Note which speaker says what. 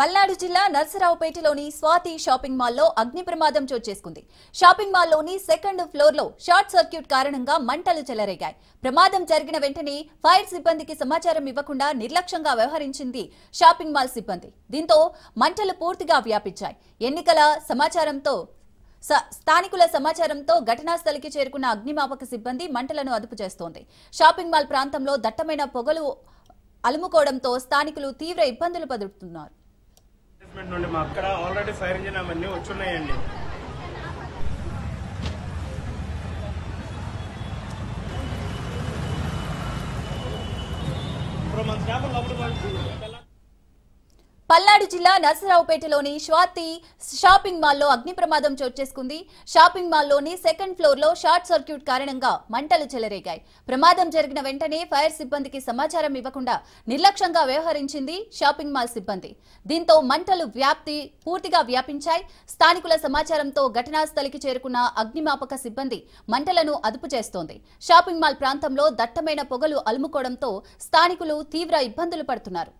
Speaker 1: పల్నాడు జిల్లా నర్సరావుపేటలోని స్వాతి షాపింగ్ మాల్లో అగ్ని ప్రమాదం చోటు చేసుకుంది. షాపింగ్ మాల్లోని సెకండ్ ఫ్లోర్లో షార్ట్ సర్క్యూట్ కారణంగా మంటలు చెలరేగాయి. ప్రమాదం జరిగిన వెంటనే ఫైర్ సిబ్బందికి సమాచారం ఇవ్వకుండా నిర్లక్ష్యంగా వ్యవహరించింది షాపింగ్ మాల్ సిబ్బంది. దీంతో మంటలు పూర్తిగా వ్యాపించాయి. స్థానికుల సమాచారంతో ఘటనా స్థలికి చేరుకున్న అగ్నిమాపక సిబ్బంది మంటలను అదుపు చేస్తోంది. షాపింగ్ మాల్ ప్రాంతంలో దట్టమైన పొగలు అలుముకోవడంతో స్థానికులు తీవ్ర ఇబ్బందులు పడుతున్నారు.
Speaker 2: నుండి మా అక్కడ ఆల్రెడీ ఫైర్ ఇంజిన్ అవన్నీ వచ్చున్నాయండి. ఇప్పుడు మన స్టాఫ్ లోపల
Speaker 1: పల్నాడు జిల్లా నర్సరావుపేటలోని స్వాతి షాపింగ్ మాల్లో అగ్ని ప్రమాదం చోటు చేసుకుంది. షాపింగ్ మాల్లోని సెకండ్ ఫ్లోర్లో షార్ట్ సర్క్యూట్ కారణంగా మంటలు చెలరేగాయి. ప్రమాదం జరిగిన వెంటనే ఫైర్ సిబ్బందికి సమాచారం ఇవ్వకుండా నిర్లక్ష్యంగా వ్యవహరించింది షాపింగ్ మాల్ సిబ్బంది. దీంతో మంటలు పూర్తిగా వ్యాపించాయి. స్థానికుల సమాచారంతో ఘటనా స్థలికి చేరుకున్న అగ్నిమాపక సిబ్బంది మంటలను అదుపు చేస్తోంది. షాపింగ్ మాల్ ప్రాంతంలో దట్టమైన పొగలు అలుముకోవడంతో స్థానికులు తీవ్ర ఇబ్బందులు పడుతున్నారు.